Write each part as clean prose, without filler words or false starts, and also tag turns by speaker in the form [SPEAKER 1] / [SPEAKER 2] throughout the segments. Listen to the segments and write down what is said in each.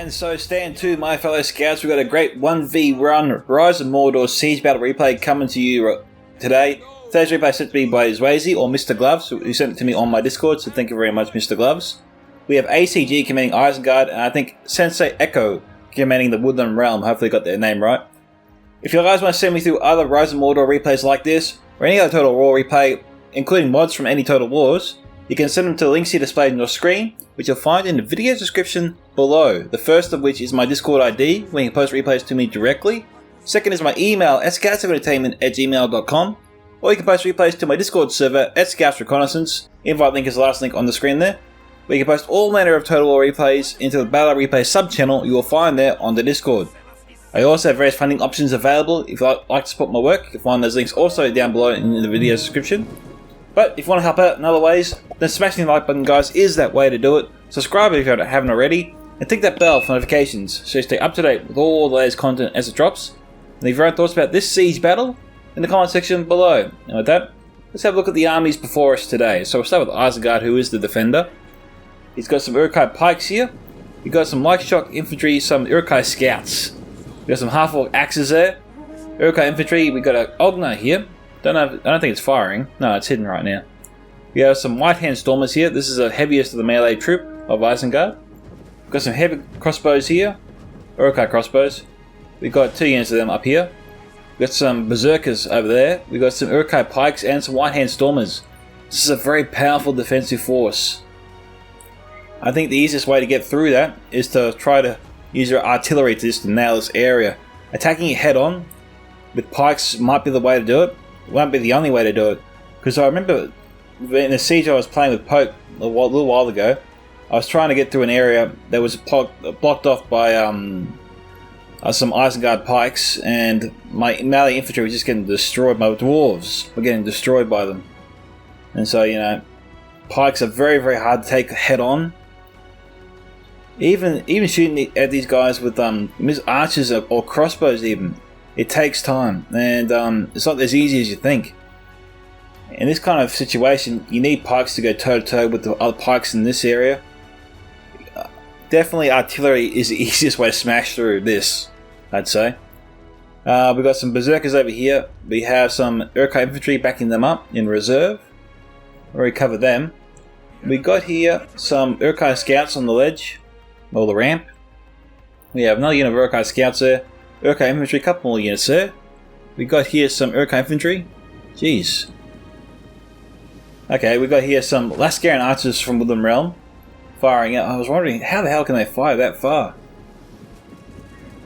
[SPEAKER 1] And so stand to, my fellow scouts. We've got a great 1v1 Rise of Mordor siege battle replay coming to you today. Today's replay sent to me by Zhuazy or Mr. Gloves, who sent it to me on my Discord, so thank you very much, Mr. Gloves. We have ACG commanding Isengard, and I think Sensei Echo commanding the Woodland realm. Hopefully got their name right. If you guys want to send me through other Rise of Mordor replays like this, or any other Total War replay, including mods from any Total Wars, you can send them to the links here displayed on your screen, which you'll find in the video description below. The first of which is my Discord ID, where you can post replays to me directly. Second is my email at scoutsentertainment@gmail.com, or you can post replays to my Discord server at Scouts Reconnaissance. Invite link is the last link on the screen there, where you can post all manner of Total War replays into the Battle Replay sub-channel you will find there on the Discord. I also have various funding options available. If you'd like to support my work, you can find those links also down below in the video description. But if you want to help out in other ways, then smashing the like button, guys, is that way to do it. Subscribe if you haven't already, and tick that bell for notifications so you stay up to date with all the latest content as it drops. And leave your own thoughts about this siege battle in the comment section below. And with that, let's have a look at the armies before us today. So we'll start with Isengard, who is the defender. He's got some Uruk-hai pikes here. We've got some light shock infantry, some Uruk-hai scouts. We've got some half-orc axes there. Uruk-hai infantry, we've got an Ogna here. I don't think it's firing. No, it's hidden right now. We have some white hand stormers here. This is the heaviest of the melee troop of Isengard. We've got some heavy crossbows here. Uruk-hai crossbows. We've got 2 units of them up here. We've got some berserkers over there. We've got some Uruk-hai pikes and some white hand stormers. This is a very powerful defensive force. I think the easiest way to get through that is to try to use your artillery to nail this area. Attacking it head on with pikes might be the way to do it. It won't be the only way to do it, because I remember in the siege I was playing with Poke a little while ago, I was trying to get through an area that was blocked off by some Isengard pikes, and my melee infantry was just getting destroyed. My dwarves were getting destroyed by them. And so, you know, pikes are very, very hard to take head on. Even shooting at these guys with archers or crossbows even, it takes time, and it's not as easy as you think. In this kind of situation, you need pikes to go toe-to-toe with the other pikes in this area. Definitely artillery is the easiest way to smash through this, I'd say. We've got some berserkers over here. We have some Uruk-hai infantry backing them up in reserve. Already covered them. We got here some Uruk-hai scouts on the ledge, or the ramp. We have another unit of Uruk-hai scouts there. Uruk-hai infantry, a couple more units there. We got here some Uruk-hai infantry. Jeez. Okay, we got here some Lascaran archers from Woodland realm firing out. I was wondering, how the hell can they fire that far?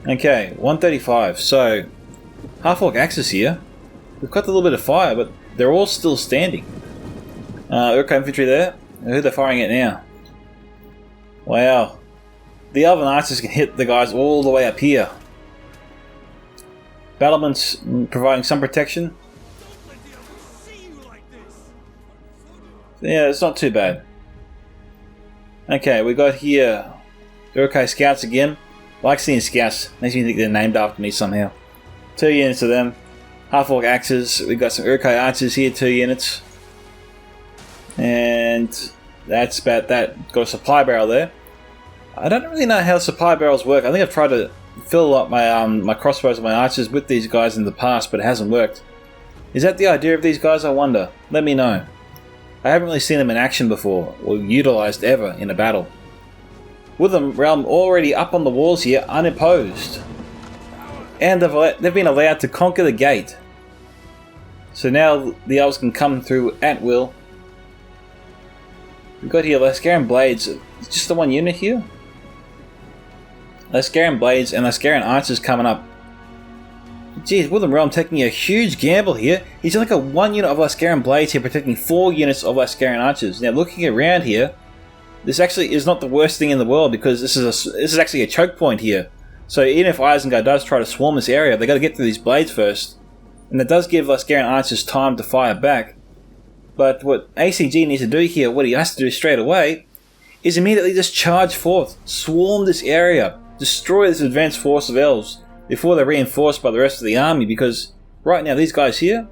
[SPEAKER 1] Okay, 135. So, half-orc axes here. We've got a little bit of fire, but they're all still standing. Uruk-hai infantry there. Who are they firing at now? Wow. The Elven archers can hit the guys all the way up here. Battlements providing some protection. Yeah, it's not too bad. Okay, we got here Uruk-hai scouts again. I like seeing scouts. Makes me think they're named after me somehow. 2 units of them. Half-orc axes. We got some Uruk-hai archers here, 2 units. And that's about that. Got a supply barrel there. I don't really know how supply barrels work. I think I've tried to fill up my my crossbows and my archers with these guys in the past, but it hasn't worked. Is that the idea of these guys, I wonder? Let me know. I haven't really seen them in action before, or utilised ever in a battle. Woodland realm already up on the walls here, unopposed. And they've been allowed to conquer the gate. So now the elves can come through at will. We've got here Lascaran blades. It's just the 1 unit here? Lascaran blades and Lascaran archers coming up. Geez, Woodland realm taking a huge gamble here. He's only got 1 unit of Lascaran blades here, protecting 4 units of Lascaran archers. Now, looking around here, this actually is not the worst thing in the world, because this is actually a choke point here. So even if Isengard does try to swarm this area, they got to get through these blades first, and that does give Lascaran archers time to fire back. But what ACG needs to do here, what he has to do straight away, is immediately just charge forth, swarm this area, destroy this advanced force of elves before they're reinforced by the rest of the army, because right now these guys here,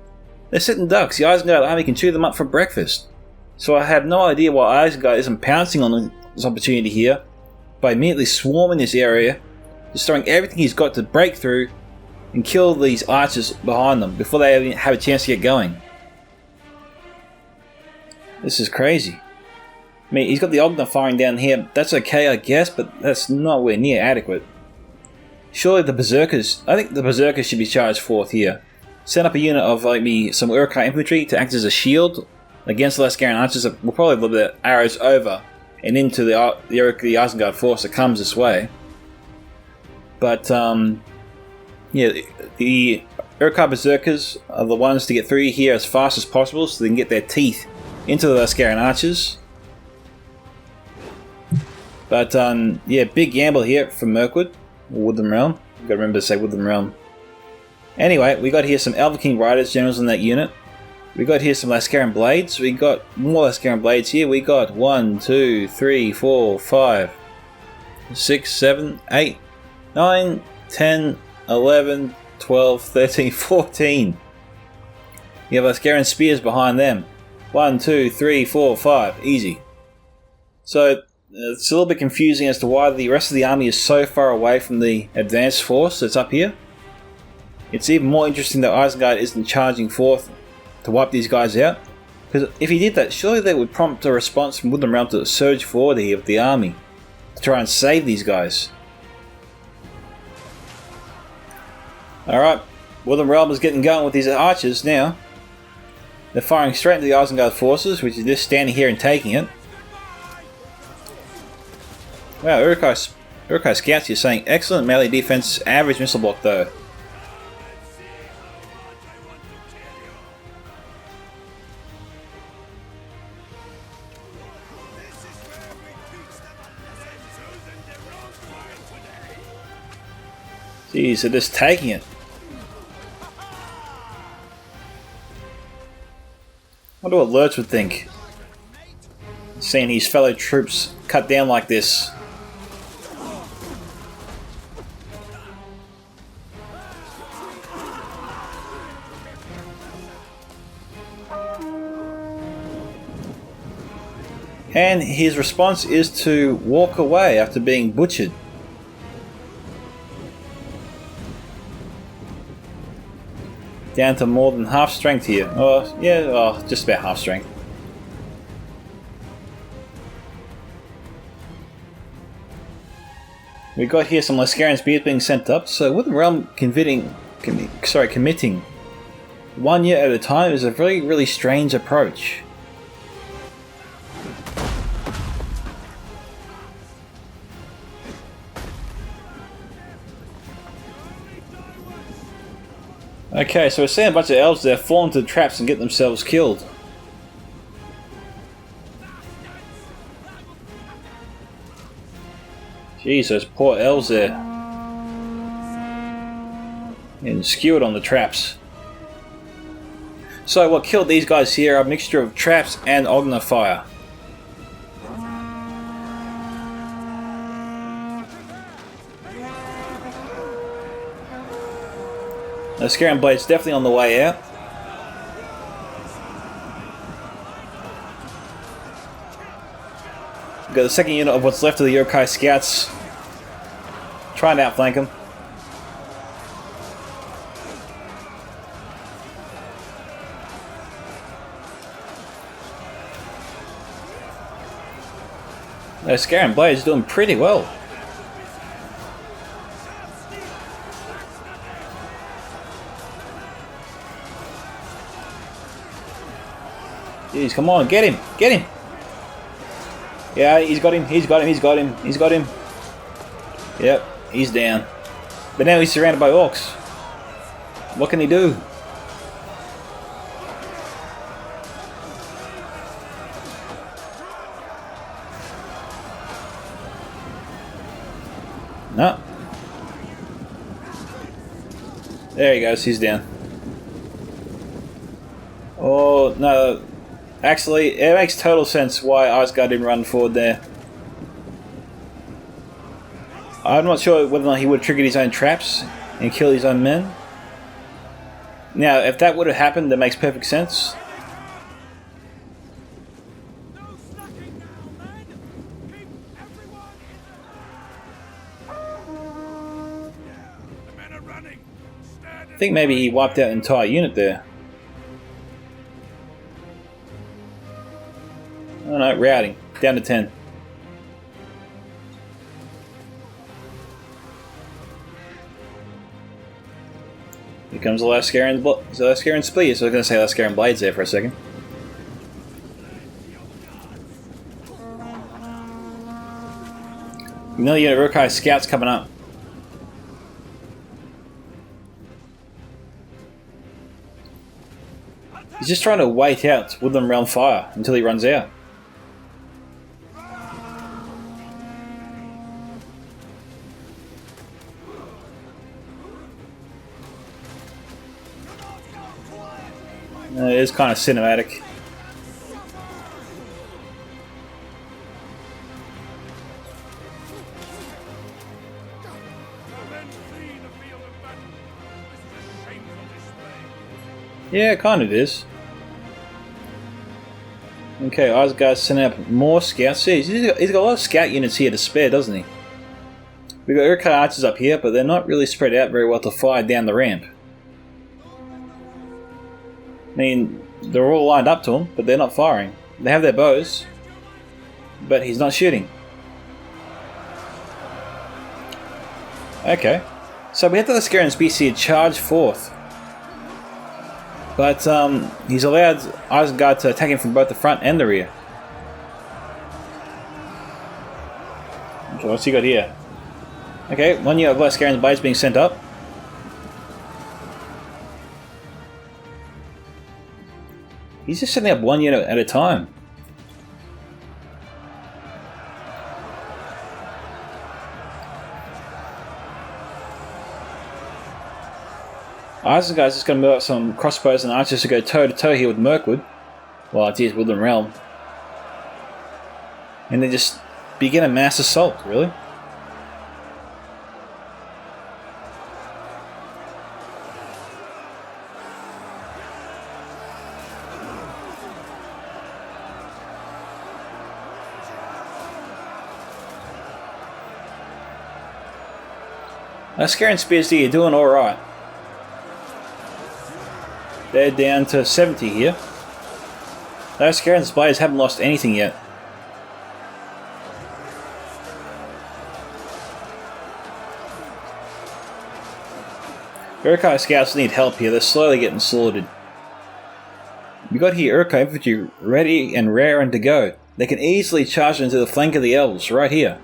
[SPEAKER 1] they're sitting ducks. The Isengard army can chew them up for breakfast. So I have no idea why Isengard isn't pouncing on this opportunity here by immediately swarming this area, destroying everything he's got to break through and kill these archers behind them before they even have a chance to get going. This is crazy. I mean, he's got the Ogna firing down here. That's okay, I guess, but that's nowhere near adequate. Surely the Berserkers... I think the Berserkers should be charged forth here. Set up a unit of like me, some Uruk-hai infantry to act as a shield against the Lascaran archers that will probably lob their arrows over and into the Isengard force that comes this way. But, yeah, the Uruk-hai Berserkers are the ones to get through here as fast as possible so they can get their teeth into the Lascaran archers. But, yeah, big gamble here from Mirkwood, or Woodland Realm. You've got to remember to say Woodland Realm. Anyway, we got here some Elven King Riders, generals in that unit. We got here some Lascaran Blades. We got more Lascaran Blades here. We got 1, 2, 3, 4, 5, 6, 7, 8, 9, 10, 11, 12, 13, 14. You have Lascaran Spears behind them. 1, 2, 3, 4, 5. Easy. So, it's a little bit confusing as to why the rest of the army is so far away from the advanced force that's up here. It's even more interesting that Isengard isn't charging forth to wipe these guys out. Because if he did that, surely that would prompt a response from Woodland Realm to surge forward here of the army to try and save these guys. Alright, Woodland Realm is getting going with these archers now. They're firing straight into the Isengard forces, which is just standing here and taking it. Wow, Uruk-hai scouts here saying excellent melee defense, average missile block though. Jeez, they're just taking it. I wonder what Lurch would think, seeing his fellow troops cut down like this. And his response is to walk away after being butchered. Down to more than half strength here. Oh, yeah, oh, just about half strength. We got here some Lascaran Spears being sent up, so Woodland Realm committing 1 year at a time is a really strange approach. Okay, so we're seeing a bunch of elves there fall into the traps and get themselves killed. Jeez, those poor elves there. And skewered on the traps. So what killed these guys here are a mixture of traps and Ogna fire. The Lascaran Blade's definitely on the way out. We've got the second unit of what's left of the Uruk-hai scouts trying to outflank them. The Lascaran Blade is doing pretty well. Jeez, come on, get him! Get him! Yeah, he's got him, he's got him, he's got him, he's got him. Yep, he's down. But now he's surrounded by orcs. What can he do? No. There he goes, he's down. Oh, no. Actually, it makes total sense why Isengard didn't run forward there. I'm not sure whether or not he would have triggered his own traps and kill his own men. Now, if that would have happened, that makes perfect sense. I think maybe he wiped out an entire unit there. Oh no, routing. Down to 10. Here comes the Lascarian Spears. So I was going to say Lascarian Blades there for a second. Another unit of Uruk-hai scouts coming up. He's just trying to wait out Woodland Realm Fire until he runs out. It is kind of cinematic. Yeah, it kind of is. Okay, Isengard's sending up more scouts. See, he's got a lot of scout units here to spare, doesn't he? We've got Uruk-hai archers up here, but they're not really spread out very well to fire down the ramp. I mean, they're all lined up to him, but they're not firing. They have their bows, but he's not shooting. Okay, so we have the Lascarian Species charge forth. But he's allowed Isengard to attack him from both the front and the rear. Okay, what's he got here? Okay, one unit of Lascarian Blades being sent up. He's just setting up one unit at a time. Isengard's just going to move up some crossbows and archers to go toe-to-toe here with Mirkwood. Well, it is Woodland Realm. And then just begin a mass assault, really. Lascarian Spears here, doing alright. They're down to 70 here. Those Lascarian Blades haven't lost anything yet. Uruk-hai scouts need help here, they're slowly getting slaughtered. We got here Uruk-hai infantry ready and raring to go. They can easily charge into the flank of the elves, right here.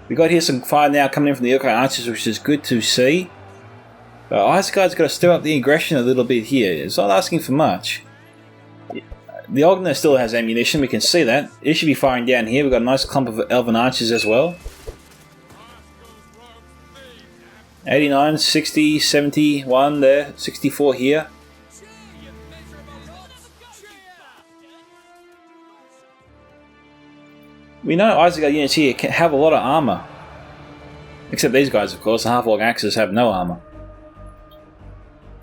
[SPEAKER 1] We got here some fire now coming in from the Uruk-hai archers, which is good to see. But Isengard's got to stir up the aggression a little bit here. It's not asking for much. The Ogner still has ammunition, we can see that. It should be firing down here. We've got a nice clump of Elven archers as well. 89, 60, 71 there, 64 here. We know Isengard units here can have a lot of armor. Except these guys, of course, the half-orc axes have no armor.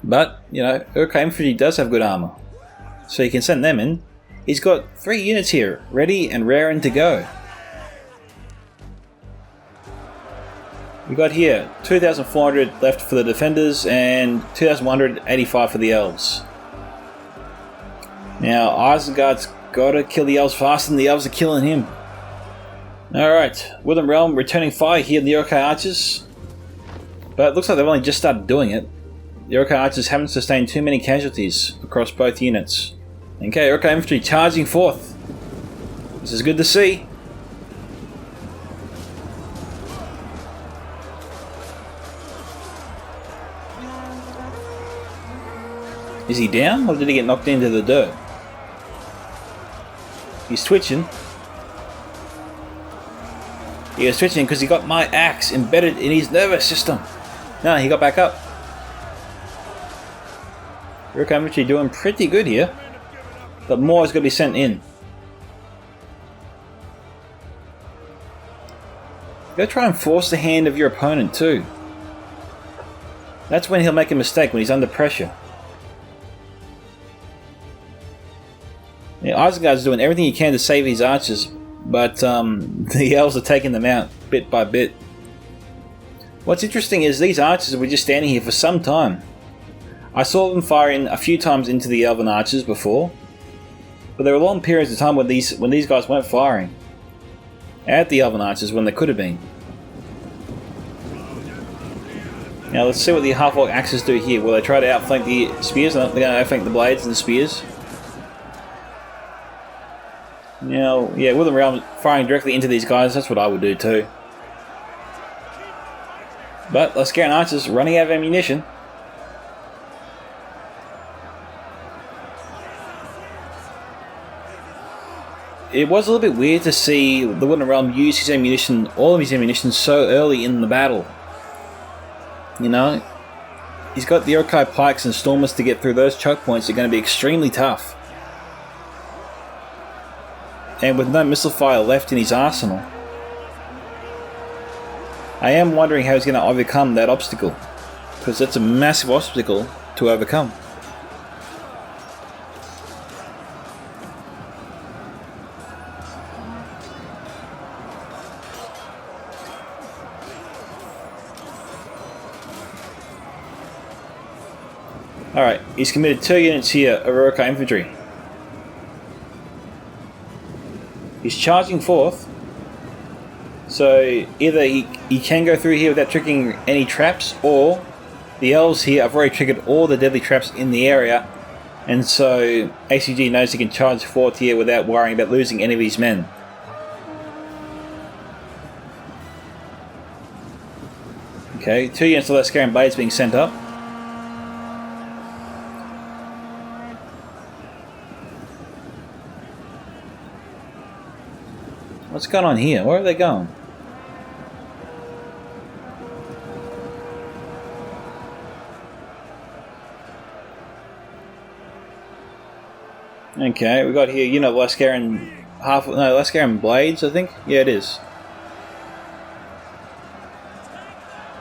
[SPEAKER 1] But, you know, Uruk-hai infantry does have good armor. So you can send them in. He's got 3 units here, ready and raring to go. We got here 2,400 left for the defenders and 2,185 for the elves. Now, Isengard's got to kill the elves faster than the elves are killing him. Alright, Woodland Realm returning fire here in the Uruk-hai archers. But it looks like they've only just started doing it. The Uruk-hai archers haven't sustained too many casualties across both units. Okay, Uruk-hai infantry charging forth. This is good to see. Is he down, or did he get knocked into the dirt? He's twitching. He was twitching because he got my axe embedded in his nervous system. No, he got back up. Uruk-hai infantry doing pretty good here, but more is going to be sent in. Go try and force the hand of your opponent too. That's when he'll make a mistake, when he's under pressure. Yeah, Isengard's doing everything he can to save his archers, but the elves are taking them out bit by bit. What's interesting is these archers were just standing here for some time. I saw them firing a few times into the Elven archers before, but there were long periods of time when these guys weren't firing at the Elven archers when they could have been. Now let's see what the half-orc axes do here. Will they try to outflank the spears? They're going to outflank the blades and the spears. Now, yeah, Woodland Realm firing directly into these guys, that's what I would do too. But Lascaran archers running out of ammunition. It was a little bit weird to see the Woodland Realm use his ammunition, all of his ammunition, so early in the battle. You know, he's got the Uruk-hai pikes and Stormers to get through those choke points. Are going to be extremely tough. And with no missile fire left in his arsenal, I am wondering how he's going to overcome that obstacle, because that's a massive obstacle to overcome. Alright, he's committed 2 units here of Uruk-hai infantry. He's charging forth, so either he can go through here without triggering any traps, or the elves here have already triggered all the deadly traps in the area, and so ACG knows he can charge forth here without worrying about losing any of his men. Okay, 2 units of Lascaran blades being sent up. What's going on here? Where are they going? Okay, we got here, you know, Lascaran blades, I think? Yeah, it is.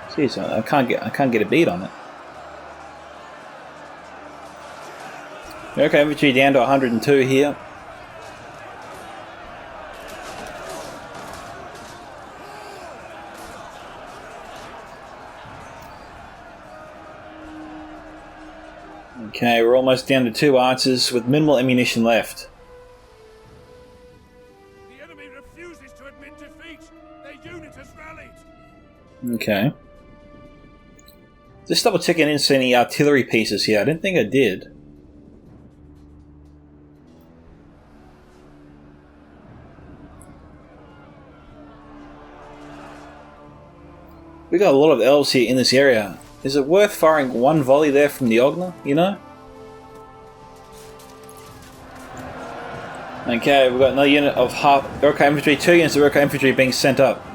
[SPEAKER 1] Jeez, I can't get a beat on it. Okay, infantry down to 102 here. Okay, we're almost down to 2 archers with minimal ammunition left.
[SPEAKER 2] The enemy refuses to admit defeat. Their unit has rallied.
[SPEAKER 1] Okay. Just double checking in see any artillery pieces here. I didn't think I did. We got a lot of elves here in this area. Is it worth firing one volley there from the Ogna, you know? Okay, we've got another unit of Uruk-hai infantry, 2 units of Uruk-hai infantry being sent up.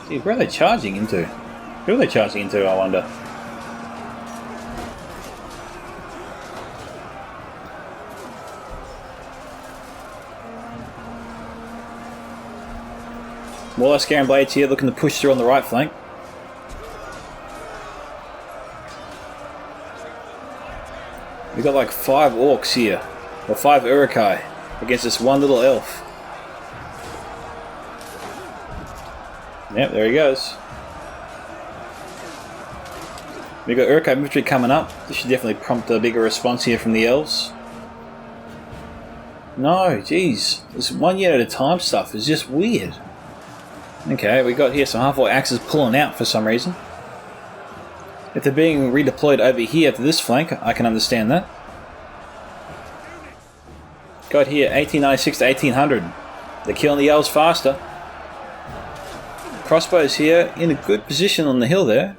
[SPEAKER 1] Gee, where are they charging into? Who are they charging into, I wonder? More Lascaran blades here looking to push through on the right flank. We've got like 5 orcs here, or 5 Uruk-hai against this one little elf. Yep, there he goes. We've got Uruk-hai infantry coming up. This should definitely prompt a bigger response here from the elves. No, jeez. This 1 unit at a time stuff is just weird. Okay, we got here some half-orc axes pulling out for some reason. If they're being redeployed over here to this flank, I can understand that. Got here 1896 to 1800. They're killing the elves faster. Crossbows here in a good position on the hill there.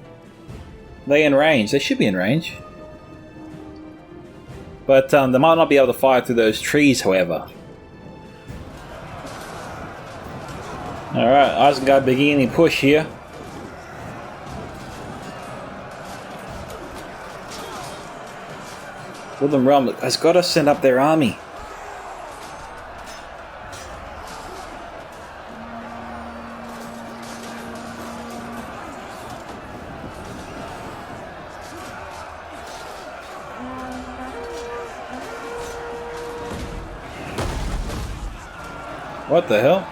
[SPEAKER 1] They in range. They should be in range. But they might not be able to fire through those trees, however. Alright, Isengard beginning push here. Woodland Realm has got to send up their army. What the hell?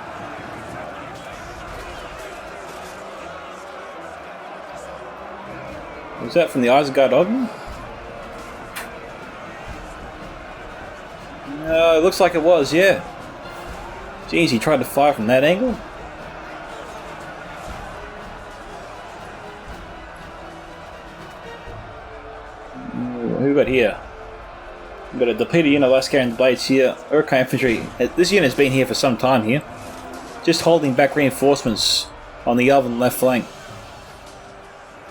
[SPEAKER 1] Was that from the Isengard Ogden? No, it looks like it was, yeah. Jeez, he tried to fire from that angle? Who we got here? We've got a depleted unit of Lascaran Blades here. Uruk infantry. This unit has been here for some time here. Just holding back reinforcements on the Elven left flank.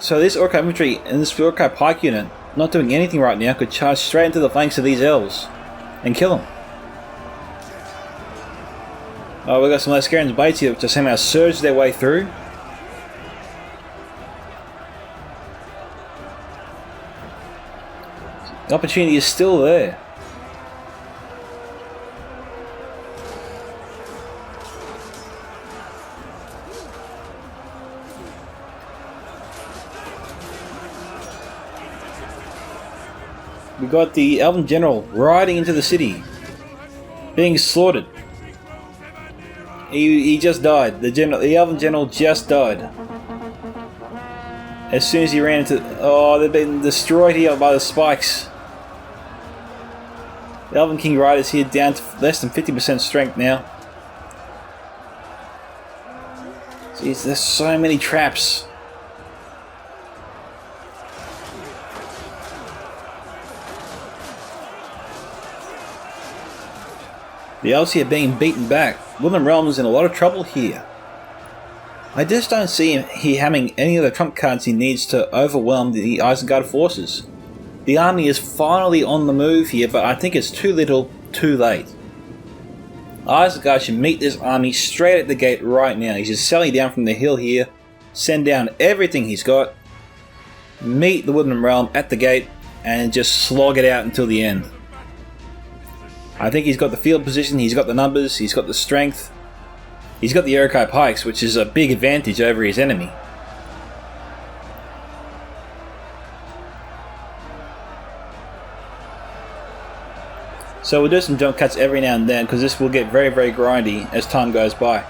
[SPEAKER 1] So this Uruk infantry and this Uruk pike unit, not doing anything right now, could charge straight into the flanks of these elves and kill them. Oh, we've got some Lascaran Blades here which have somehow surged their way through. The opportunity is still there. We got the Elven General riding into the city, being slaughtered. He just died. The Elven General just died. As soon as he ran into... Oh, they've been destroyed here by the spikes. The Elven King Riders here down to less than 50% strength now. Jeez, there's so many traps. The elves here being beaten back. Woodland Realm is in a lot of trouble here. I just don't see him having any of the trump cards he needs to overwhelm the Isengard forces. The army is finally on the move here, but I think it's too little, too late. Isengard should meet this army straight at the gate right now. He's just sailing down from the hill here, send down everything he's got, meet the Woodland Realm at the gate, and just slog it out until the end. I think he's got the field position, he's got the numbers, he's got the strength, he's got the Uruk pikes, which is a big advantage over his enemy. So we'll do some jump cuts every now and then because this will get very, very grindy as time goes by.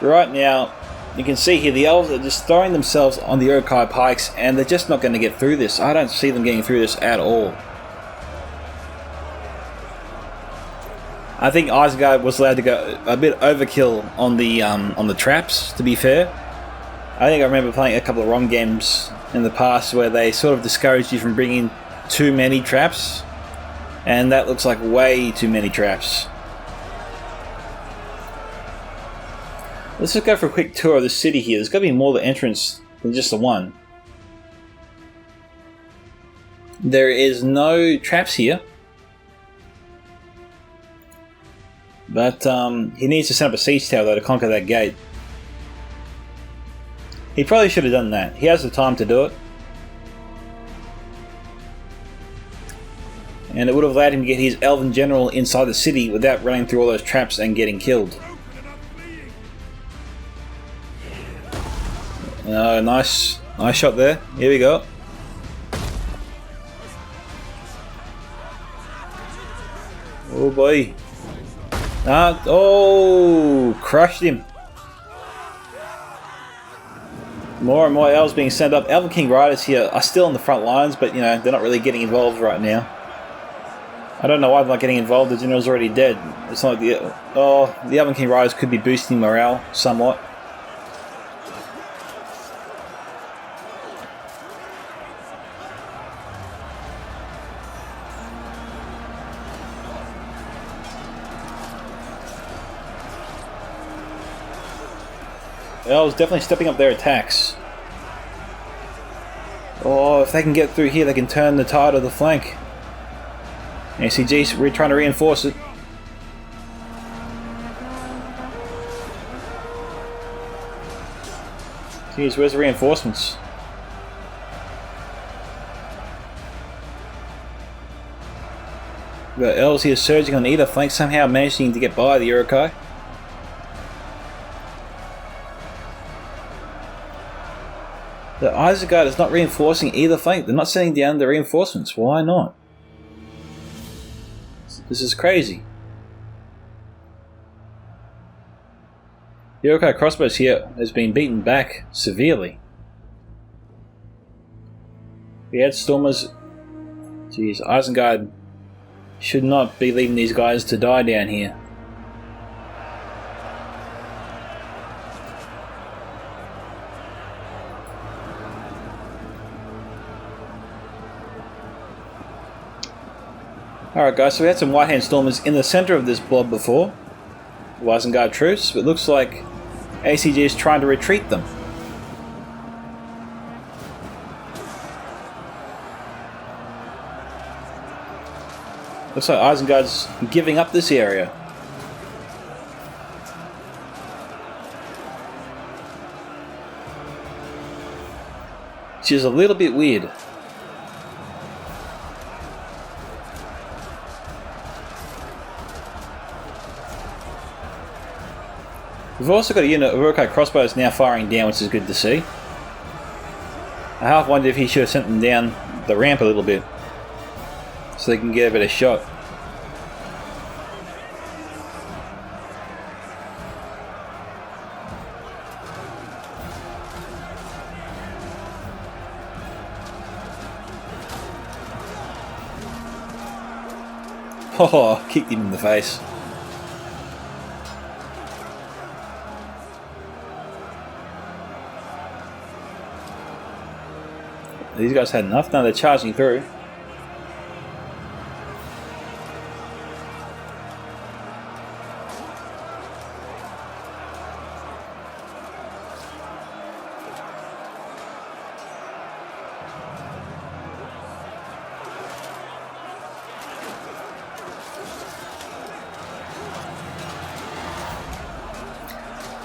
[SPEAKER 1] Right now, you can see here the elves are just throwing themselves on the Uruk pikes and they're just not going to get through this. I don't see them getting through this at all. I think Isengard was allowed to go a bit overkill on the traps, to be fair. I think I remember playing a couple of ROM games in the past where they sort of discouraged you from bringing too many traps. And that looks like way too many traps. Let's just go for a quick tour of the city here. There's got to be more to the entrance than just the one. There is no traps here. But he needs to set up a siege tower though to conquer that gate. He probably should have done that. He has the time to do it. And it would have allowed him to get his Elven General inside the city without running through all those traps and getting killed. Nice shot there. Here we go. Oh boy. Oh, crushed him. More and more elves being sent up. Elven King Riders here are still on the front lines, but you know, they're not really getting involved right now. I don't know why they're not getting involved. The general's already dead. It's not like the Elven King Riders could be boosting morale somewhat. Elves definitely stepping up their attacks. Oh, if they can get through here, they can turn the tide of the flank. ACG's we're trying to reinforce it. Jeez, where's the reinforcements? The elves here surging on either flank, somehow managing to get by the Uruk. The Isengard is not reinforcing either flank. They're not sending down the reinforcements. Why not? This is crazy. The Uruk crossbows here has been beaten back severely. We had Stormers. Jeez, Isengard should not be leaving these guys to die down here. Alright guys, so we had some White Hand Stormers in the centre of this blob before. The Isengard truce, but it looks like ACG is trying to retreat them. Looks like Isengard's giving up this area. Which is a little bit weird. We've also got a unit of Urukai crossbows now firing down, which is good to see. I half wondered if he should have sent them down the ramp a little bit, so they can get a better shot. Oh, kicked him in the face. These guys had enough, now they're charging through.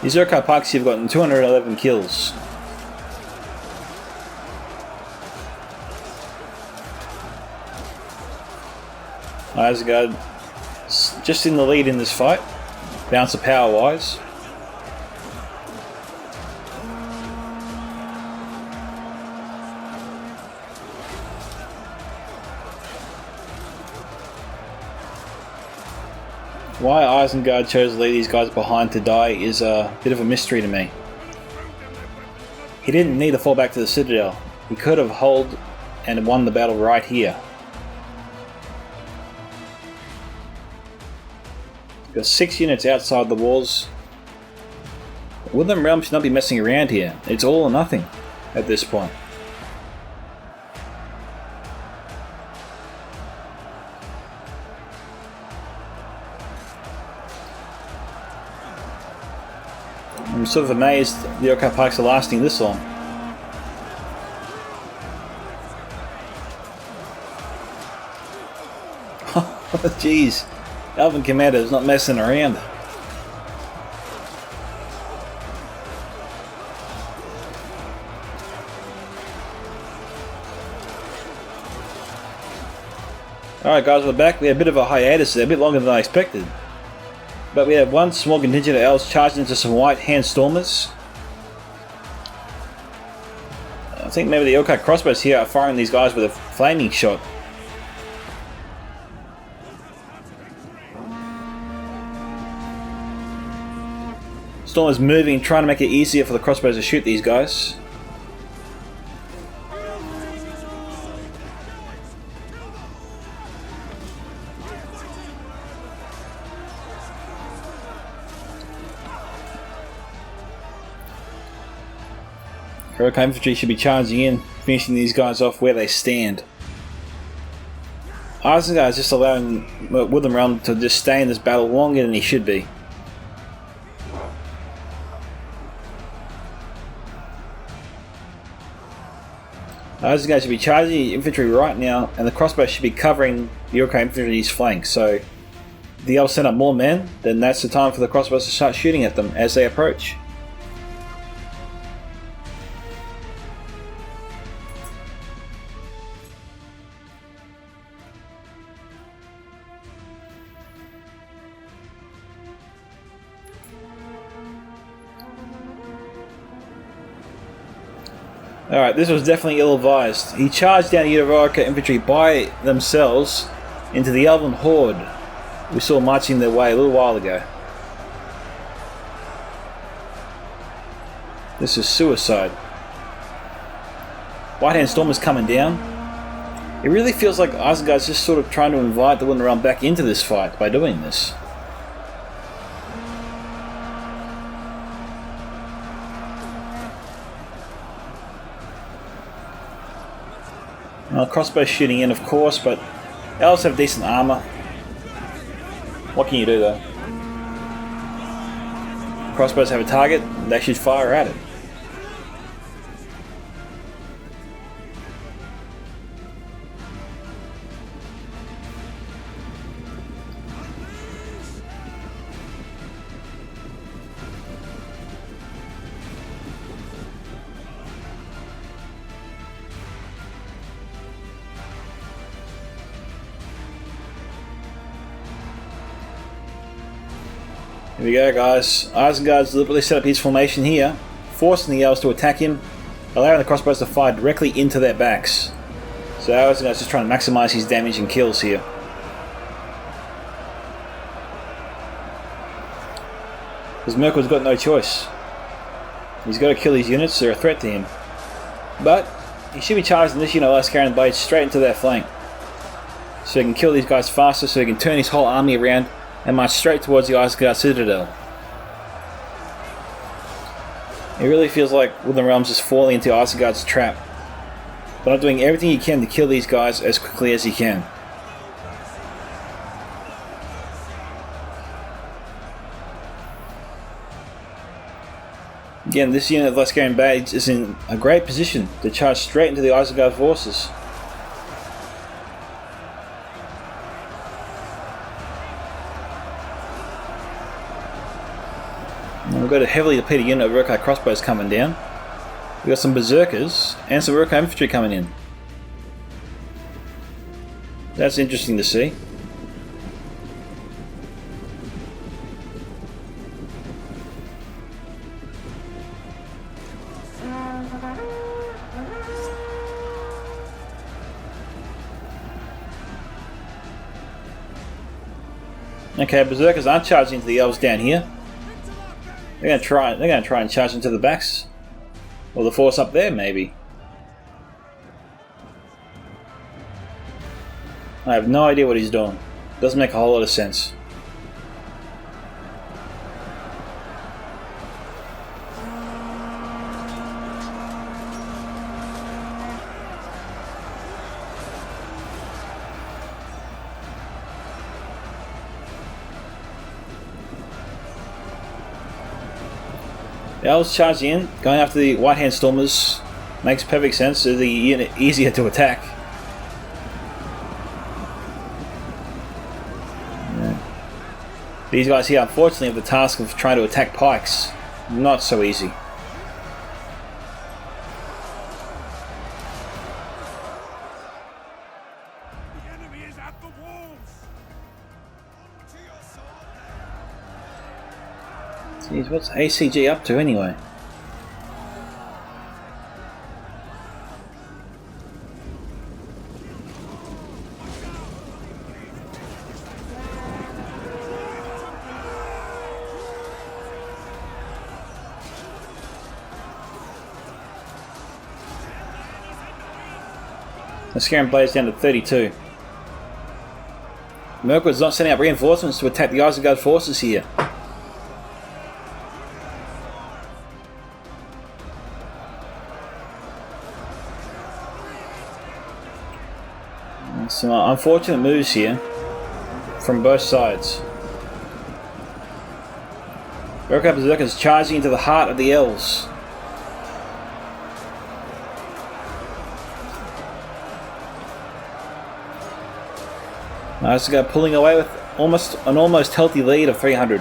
[SPEAKER 1] These Urkai Pikes have gotten 211 kills. Isengard just in the lead in this fight, bounce of power wise. Why Isengard chose to leave these guys behind to die is a bit of a mystery to me. He didn't need to fall back to the Citadel. He could have held and won the battle right here. Got 6 units outside the walls. Woodland Realm should not be messing around here. It's all or nothing at this point. I'm sort of amazed the Urkai Pikes are lasting this long. Jeez. Elven Commander's not messing around. Alright guys, we're back. We had a bit of a hiatus there, a bit longer than I expected. But we had one small contingent of elves charging into some White Hand Stormers. I think maybe the Urkai crossbows here are firing these guys with a flaming shot. Stormers moving, trying to make it easier for the crossbows to shoot these guys. Urkai infantry should be charging in, finishing these guys off where they stand. Isengard is just allowing Woodland Realm to just stay in this battle longer than he should be. Isengard should be charging the infantry right now, and the crossbow should be covering the Urkai infantry's flank. So, if the elves send up more men, then that's the time for the crossbows to start shooting at them as they approach. Alright, this was definitely ill-advised. He charged down the Urkai infantry by themselves into the Elven horde we saw marching their way a little while ago. This is suicide. White Hand Stormers coming down. It really feels like Isengard's just sort of trying to invite the Woodland realm back into this fight by doing this. Well, crossbow shooting in, of course, but elves have decent armor. What can you do, though? Crossbows have a target, they should fire at it. Here we go, guys. Isengard's deliberately set up his formation here, forcing the elves to attack him, allowing the crossbows to fire directly into their backs. So Isengard's just trying to maximise his damage and kills here. Because Micka's got no choice. He's got to kill these units, they're a threat to him. But he should be charging this unit last carrying blades straight into their flank. So he can kill these guys faster, so he can turn his whole army around and march straight towards the Isengard Citadel. It really feels like Woodland Realm's just falling into Isengard's trap, but not doing everything he can to kill these guys as quickly as he can. Again, this unit of Lascarian Blades is in a great position to charge straight into the Isengard forces. We've got a heavily depleted unit of Uruk-hai crossbows coming down. We've got some berserkers and some Uruk-hai infantry coming in. That's interesting to see. Okay, berserkers aren't charging into the elves down here. They're gonna try and charge into the backs. Or the force up there, maybe. I have no idea what he's doing. Doesn't make a whole lot of sense. The elves charge in, going after the White Hand Stormers makes perfect sense. They're the unit easier to attack. Yeah. These guys here, unfortunately, have the task of trying to attack pikes. Not so easy.
[SPEAKER 2] The enemy is at the walls.
[SPEAKER 1] Jeez, what's ACG up to anyway? The Scaring Blades down to 32. Mirkwood's not sending out reinforcements to attack the Isengard forces here. Some unfortunate moves here from both sides. Uruk-hai Berserkers charging into the heart of the elves. Isengard pulling away with an almost healthy lead of 300.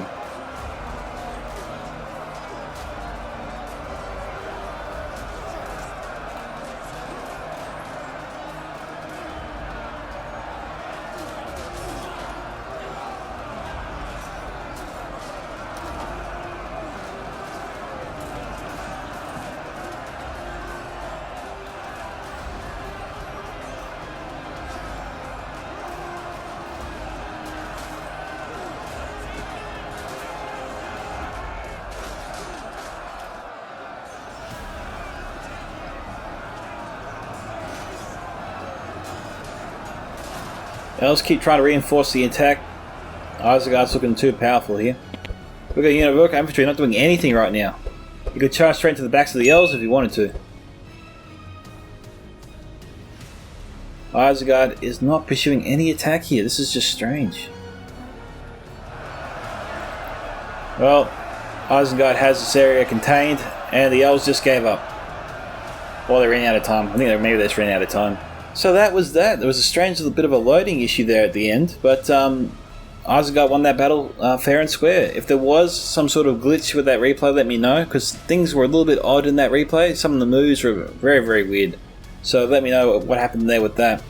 [SPEAKER 1] Elves keep trying to reinforce the attack. Isengard's looking too powerful here. We've got a unit of Orc infantry not doing anything right now. You could charge straight to the backs of the Elves if you wanted to. Isengard is not pursuing any attack here. This is just strange. Well, Isengard has this area contained, and the Elves just gave up. Well, they ran out of time. I think maybe they just ran out of time. So that was that. There was a strange little bit of a loading issue there at the end, but Isengard won that battle fair and square. If there was some sort of glitch with that replay, let me know, because things were a little bit odd in that replay. Some of the moves were very, very weird. So let me know what happened there with that.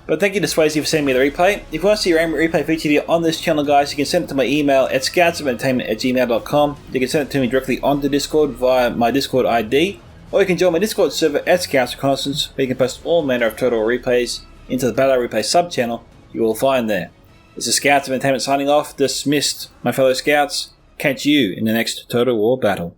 [SPEAKER 1] But thank you to Zhuazy for sending me the replay. If you want to see your replay featured here on this channel, guys, you can send it to my email at scoutsomentertainment@gmail.com. You can send it to me directly onto Discord via my Discord ID, or you can join my Discord server at Scouts Reconnaissance, where you can post all manner of Total War replays into the Battle Replay sub-channel you will find there. This is Scouts of Entertainment signing off. Dismissed, my fellow Scouts. Catch you in the next Total War battle.